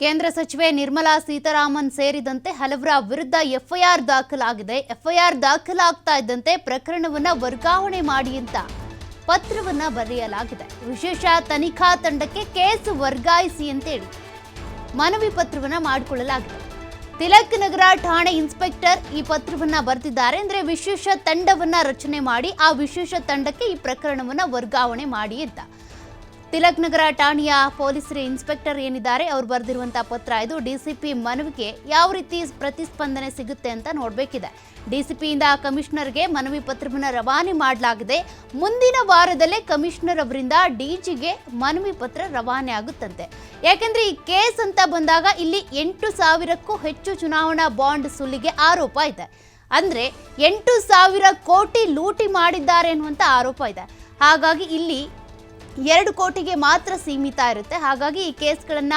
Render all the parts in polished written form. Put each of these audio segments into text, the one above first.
ಕೇಂದ್ರ ಸಚಿವೆ ನಿರ್ಮಲಾ ಸೀತಾರಾಮನ್ ಸೇರಿದಂತೆ ಹಲವರ ವಿರುದ್ಧ ಎಫ್ಐಆರ್ ದಾಖಲಾಗಿದೆ. ಎಫ್ಐಆರ್ ದಾಖಲಾಗ್ತಾ ಇದ್ದಂತೆ ಪ್ರಕರಣವನ್ನ ವರ್ಗಾವಣೆ ಮಾಡಿ ಅಂತ ಪತ್ರವನ್ನ ಬರೆಯಲಾಗಿದೆ. ವಿಶೇಷ ತನಿಖಾ ತಂಡಕ್ಕೆ ಕೇಸ್ ವರ್ಗಾಯಿಸಿ ಅಂತೇಳಿ ಮನವಿ ಪತ್ರವನ್ನ ಮಾಡಿಕೊಳ್ಳಲಾಗಿದೆ. ತಿಲಕ್ ನಗರ ಠಾಣೆ ಇನ್ಸ್ಪೆಕ್ಟರ್ ಈ ಪತ್ರವನ್ನ ಬರೆದಿದ್ದಾರೆ. ಅಂದ್ರೆ ವಿಶೇಷ ತಂಡವನ್ನ ರಚನೆ ಮಾಡಿ ಆ ವಿಶೇಷ ತಂಡಕ್ಕೆ ಈ ಪ್ರಕರಣವನ್ನ ವರ್ಗಾವಣೆ ಮಾಡಿ ಅಂತ ತಿಲಕ್ ನಗರ ಠಾಣೆಯ ಪೊಲೀಸರ ಇನ್ಸ್ಪೆಕ್ಟರ್ ಏನಿದ್ದಾರೆ ಅವರು ಬರೆದಿರುವಂತಹ ಪತ್ರ ಇದು. ಡಿಸಿಪಿ ಮನವಿಗೆ ಯಾವ ರೀತಿ ಪ್ರತಿಸ್ಪಂದನೆ ಸಿಗುತ್ತೆ ಅಂತ ನೋಡಬೇಕಿದೆ. ಡಿಸಿಪಿಯಿಂದ ಕಮಿಷನರ್ಗೆ ಮನವಿ ಪತ್ರವನ್ನು ರವಾನೆ ಮಾಡಲಾಗಿದೆ. ಮುಂದಿನ ವಾರದಲ್ಲೇ ಕಮಿಷನರ್ ಅವರಿಂದ ಡಿಜಿಗೆ ಮನವಿ ಪತ್ರ ರವಾನೆ ಆಗುತ್ತಂತೆ. ಯಾಕೆಂದ್ರೆ ಈ ಕೇಸ್ ಅಂತ ಬಂದಾಗ ಇಲ್ಲಿ 8,000ಕ್ಕೂ ಹೆಚ್ಚು ಚುನಾವಣಾ ಬಾಂಡ್ ಸುಲಿಗೆ ಆರೋಪ ಇದೆ. ಅಂದ್ರೆ 8,000 ಕೋಟಿ ಲೂಟಿ ಮಾಡಿದ್ದಾರೆ ಅನ್ನುವಂಥ ಆರೋಪ ಇದೆ. ಹಾಗಾಗಿ ಇಲ್ಲಿ 2 ಕೋಟಿಗೆ ಮಾತ್ರ ಸೀಮಿತ ಇರುತ್ತೆ. ಹಾಗಾಗಿ ಈ ಕೇಸ್ಗಳನ್ನ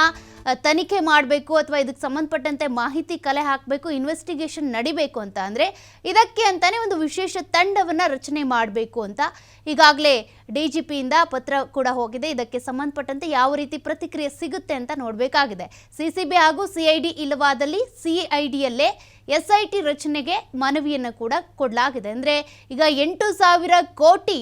ತನಿಖೆ ಮಾಡಬೇಕು ಅಥವಾ ಇದಕ್ಕೆ ಸಂಬಂಧಪಟ್ಟಂತೆ ಮಾಹಿತಿ ಕಲೆ ಹಾಕಬೇಕು, ಇನ್ವೆಸ್ಟಿಗೇಷನ್ ನಡಿಬೇಕು ಅಂತ ಅಂದರೆ ಇದಕ್ಕೆ ಅಂತಾನೆ ಒಂದು ವಿಶೇಷ ತಂಡವನ್ನು ರಚನೆ ಮಾಡಬೇಕು ಅಂತ ಈಗಾಗಲೇ ಡಿಜಿಪಿಯಿಂದ ಪತ್ರ ಕೂಡ ಹೋಗಿದೆ. ಇದಕ್ಕೆ ಸಂಬಂಧಪಟ್ಟಂತೆ ಯಾವ ರೀತಿ ಪ್ರತಿಕ್ರಿಯೆ ಸಿಗುತ್ತೆ ಅಂತ ನೋಡಬೇಕಾಗಿದೆ. ಸಿಸಿಬಿ ಹಾಗೂ ಸಿಐಡಿ ಇಲ್ಲವಾದಲ್ಲಿ ಸಿಐಡಿಯಲ್ಲೇ SIT ರಚನೆಗೆ ಮನವಿಯನ್ನು ಕೂಡ ಕೊಡಲಾಗಿದೆ. ಅಂದರೆ ಈಗ 8,000 ಕೋಟಿ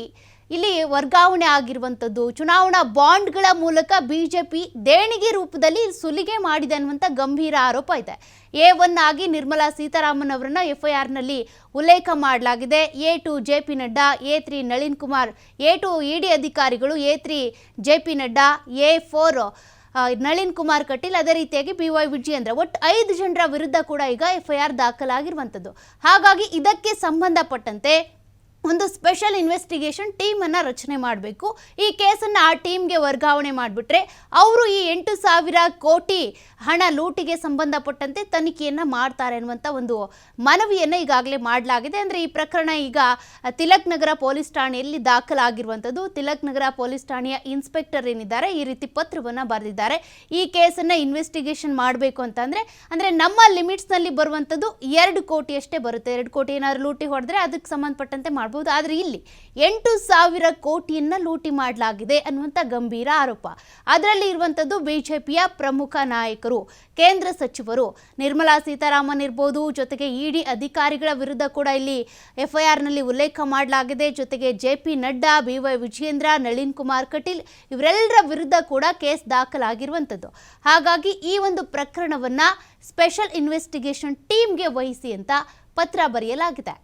ಇಲ್ಲಿ ವರ್ಗಾವಣೆ ಆಗಿರುವಂಥದ್ದು ಚುನಾವಣಾ ಬಾಂಡ್ಗಳ ಮೂಲಕ ಬಿಜೆಪಿ ದೇಣಿಗೆ ರೂಪದಲ್ಲಿ ಸುಲಿಗೆ ಮಾಡಿದೆ ಅನ್ನುವಂಥ ಗಂಭೀರ ಆರೋಪ ಇದೆ. A1 ಆಗಿ ನಿರ್ಮಲಾ ಸೀತಾರಾಮನ್ ಅವರನ್ನ FIRನಲ್ಲಿ ಉಲ್ಲೇಖ ಮಾಡಲಾಗಿದೆ. A2 JP Nadda, A3 Nalin Kumar, A2 ED ಅಧಿಕಾರಿಗಳು, A3 JP Nadda, A4 Nalin Kumar Kateel, ಅದೇ ರೀತಿಯಾಗಿ BY ವಿಜಯೇಂದ್ರ, ಒಟ್ಟು 5 ಜನರ ವಿರುದ್ಧ ಕೂಡ ಈಗ FIR ದಾಖಲಾಗಿರುವಂಥದ್ದು. ಹಾಗಾಗಿ ಇದಕ್ಕೆ ಸಂಬಂಧಪಟ್ಟಂತೆ ಒಂದು ಸ್ಪೆಷಲ್ ಇನ್ವೆಸ್ಟಿಗೇಷನ್ ಟೀಮ್ ಅನ್ನ ರಚನೆ ಮಾಡಬೇಕು. ಈ ಕೇಸನ್ನು ಆ ಟೀಮ್ಗೆ ವರ್ಗಾವಣೆ ಮಾಡಿಬಿಟ್ರೆ ಅವರು ಈ 8,000 ಕೋಟಿ ಹಣ ಲೂಟಿಗೆ ಸಂಬಂಧಪಟ್ಟಂತೆ ತನಿಖೆಯನ್ನು ಮಾಡ್ತಾರೆ ಅನ್ನುವಂಥ ಒಂದು ಮನವಿಯನ್ನು ಈಗಾಗಲೇ ಮಾಡಲಾಗಿದೆ. ಅಂದರೆ ಈ ಪ್ರಕರಣ ಈಗ ತಿಲಕ್ ನಗರ ಪೊಲೀಸ್ ಠಾಣೆಯಲ್ಲಿ ದಾಖಲಾಗಿರುವಂಥದ್ದು. ತಿಲಕ್ ನಗರ ಪೊಲೀಸ್ ಠಾಣೆಯ ಇನ್ಸ್ಪೆಕ್ಟರ್ ಏನಿದ್ದಾರೆ ಈ ರೀತಿ ಪತ್ರವನ್ನು ಬರೆದಿದ್ದಾರೆ. ಈ ಕೇಸನ್ನು ಇನ್ವೆಸ್ಟಿಗೇಷನ್ ಮಾಡಬೇಕು ಅಂತಂದರೆ ಅಂದರೆ ನಮ್ಮ ಲಿಮಿಟ್ಸ್ನಲ್ಲಿ ಬರುವಂಥದ್ದು 2 ಕೋಟಿಯಷ್ಟೇ ಬರುತ್ತೆ. 2 ಕೋಟಿ ಏನಾದ್ರು ಲೂಟಿ ಹೊಡೆದ್ರೆ ಅದಕ್ಕೆ ಸಂಬಂಧಪಟ್ಟಂತೆ ಮಾಡಬಹುದು. ಆದರೆ ಇಲ್ಲಿ 8,000 ಕೋಟಿಯನ್ನ ಲೂಟಿ ಮಾಡಲಾಗಿದೆ ಅನ್ನುವಂಥ ಗಂಭೀರ ಆರೋಪ. ಅದರಲ್ಲಿ ಇರುವಂಥದ್ದು ಬಿಜೆಪಿಯ ಪ್ರಮುಖ ನಾಯಕರು, ಕೇಂದ್ರ ಸಚಿವರು ನಿರ್ಮಲಾ ಸೀತಾರಾಮನ್ ಇರ್ಬೋದು, ಜೊತೆಗೆ ED ಅಧಿಕಾರಿಗಳ ವಿರುದ್ಧ ಕೂಡ ಇಲ್ಲಿ FIRನಲ್ಲಿ ಉಲ್ಲೇಖ ಮಾಡಲಾಗಿದೆ. ಜೊತೆಗೆ JP ನಡ್ಡಾ, BY ವಿಜಯೇಂದ್ರ, ನಳಿನ್ ಕುಮಾರ್ ಕಟೀಲ್ ಇವರೆಲ್ಲರ ವಿರುದ್ಧ ಕೂಡ ಕೇಸ್ ದಾಖಲಾಗಿರುವಂಥದ್ದು. ಹಾಗಾಗಿ ಈ ಒಂದು ಪ್ರಕರಣವನ್ನ ಸ್ಪೆಷಲ್ ಇನ್ವೆಸ್ಟಿಗೇಷನ್ ಟೀಮ್ಗೆ ವಹಿಸಿ ಅಂತ ಪತ್ರ ಬರೆಯಲಾಗಿದೆ.